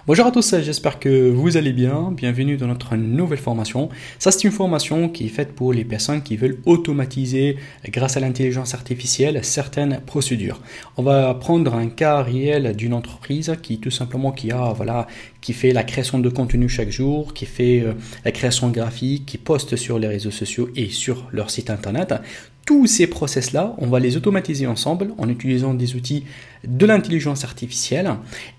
Bonjour à tous, j'espère que vous allez bien. Bienvenue dans notre nouvelle formation. Ça, c'est une formation qui est faite pour les personnes qui veulent automatiser, grâce à l'intelligence artificielle, certaines procédures. On va prendre un cas réel d'une entreprise qui tout simplement qui fait la création de contenu chaque jour, qui fait la création graphique, qui poste sur les réseaux sociaux et sur leur site internet. Tous ces process-là, on va les automatiser ensemble en utilisant des outils de l'intelligence artificielle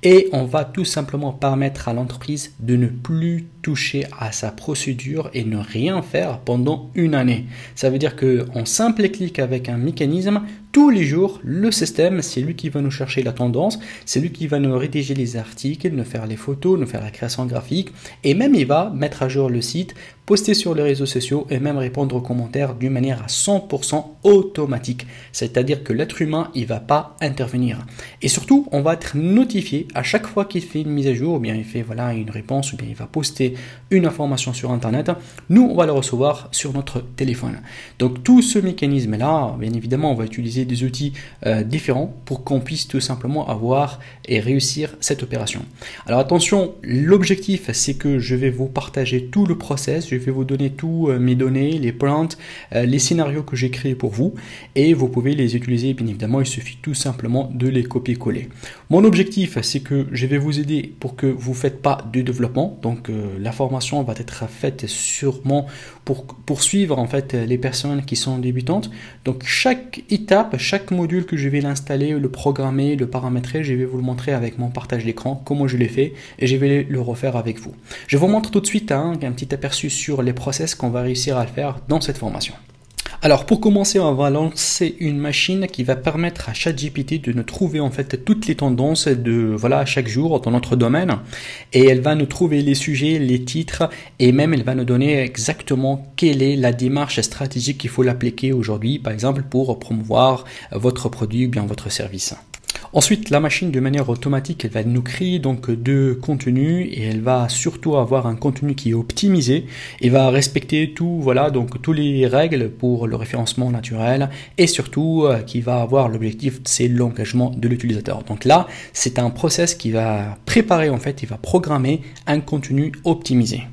et on va tout simplement permettre à l'entreprise de ne plus toucher à sa procédure et ne rien faire pendant une année. Ça veut dire qu'en simple clic avec un mécanisme, tous les jours, le système, c'est lui qui va nous chercher la tendance, c'est lui qui va nous rédiger les articles, nous faire les photos, nous faire la création graphique et même il va mettre à jour le site, poster sur les réseaux sociaux et même répondre aux commentaires d'une manière à 100% automatique. C'est-à-dire que l'être humain, il va pas intervenir. Et surtout, on va être notifié à chaque fois qu'il fait une mise à jour, ou bien il fait une réponse, ou bien il va poster une information sur Internet. Nous, on va le recevoir sur notre téléphone. Donc tout ce mécanisme-là, bien évidemment, on va utiliser des outils différents pour qu'on puisse tout simplement avoir et réussir cette opération. Alors attention, l'objectif, c'est que je vais vous partager tout le process, je vais vous donner tous mes données, les prompts, les scénarios que j'ai créés pour vous et vous pouvez les utiliser, bien évidemment, il suffit tout simplement de les copier-coller. Mon objectif, c'est que je vais vous aider pour que vous ne faites pas de développement, donc la formation va être faite sûrement pour suivre en fait les personnes qui sont débutantes. Donc chaque étape, chaque module que je vais l'installer, le programmer, le paramétrer, je vais vous le montrer avec mon partage d'écran, comment je l'ai fait et je vais le refaire avec vous. Je vous montre tout de suite un petit aperçu sur les process qu'on va réussir à faire dans cette formation. Alors pour commencer, on va lancer une machine qui va permettre à ChatGPT de nous trouver en fait toutes les tendances de chaque jour dans notre domaine et elle va nous trouver les sujets, les titres et même elle va nous donner exactement quelle est la démarche stratégique qu'il faut l'appliquer aujourd'hui, par exemple pour promouvoir votre produit ou bien votre service. Ensuite, la machine, de manière automatique, elle va nous créer donc de contenu et elle va surtout avoir un contenu qui est optimisé et va respecter toutes les règles pour le référencement naturel et surtout qui va avoir l'objectif, c'est l'engagement de l'utilisateur. Donc là, c'est un process qui va préparer en fait, il va programmer un contenu optimisé.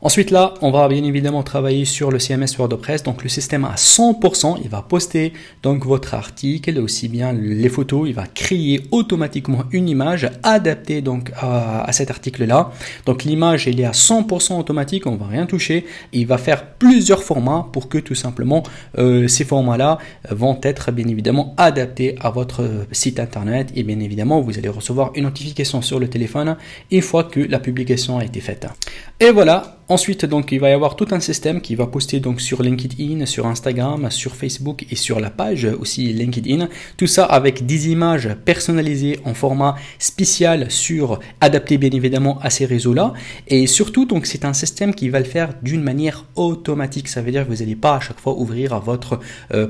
Ensuite là, on va bien évidemment travailler sur le CMS WordPress, donc le système à 100%, il va poster donc votre article, aussi bien les photos, il va créer automatiquement une image adaptée donc à cet article-là. Donc l'image, elle est à 100% automatique, on va rien toucher, il va faire plusieurs formats pour que tout simplement ces formats-là vont être bien évidemment adaptés à votre site internet et bien évidemment vous allez recevoir une notification sur le téléphone une fois que la publication a été faite. Et voilà. Ensuite, donc, il va y avoir tout un système qui va poster donc sur LinkedIn, sur Instagram, sur Facebook et sur la page aussi LinkedIn. Tout ça avec des images personnalisées en format spécial adapté bien évidemment à ces réseaux-là. Et surtout, donc, c'est un système qui va le faire d'une manière automatique. Ça veut dire que vous n'allez pas à chaque fois ouvrir à votre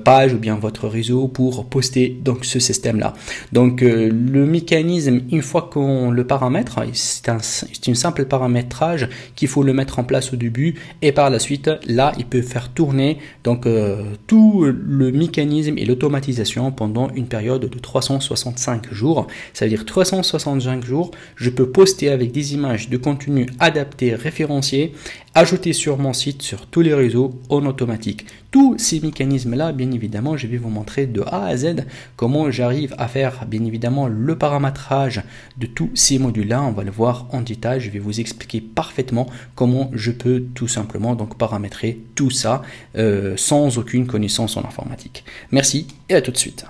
page ou bien votre réseau pour poster donc ce système-là. Donc, le mécanisme, une fois qu'on le paramètre, c'est une simple paramétrage qu'il faut le mettre en place au début et par la suite là il peut faire tourner donc tout le mécanisme et l'automatisation pendant une période de 365 jours. Ça veut dire 365 jours, je peux poster avec des images de contenu adapté, référencié, ajouter sur mon site, sur tous les réseaux en automatique. Tous ces mécanismes là, bien évidemment, je vais vous montrer de A à Z comment j'arrive à faire bien évidemment le paramétrage de tous ces modules là. On va le voir en détail, je vais vous expliquer parfaitement comment je peux tout simplement donc paramétrer tout ça sans aucune connaissance en informatique. Merci et à tout de suite.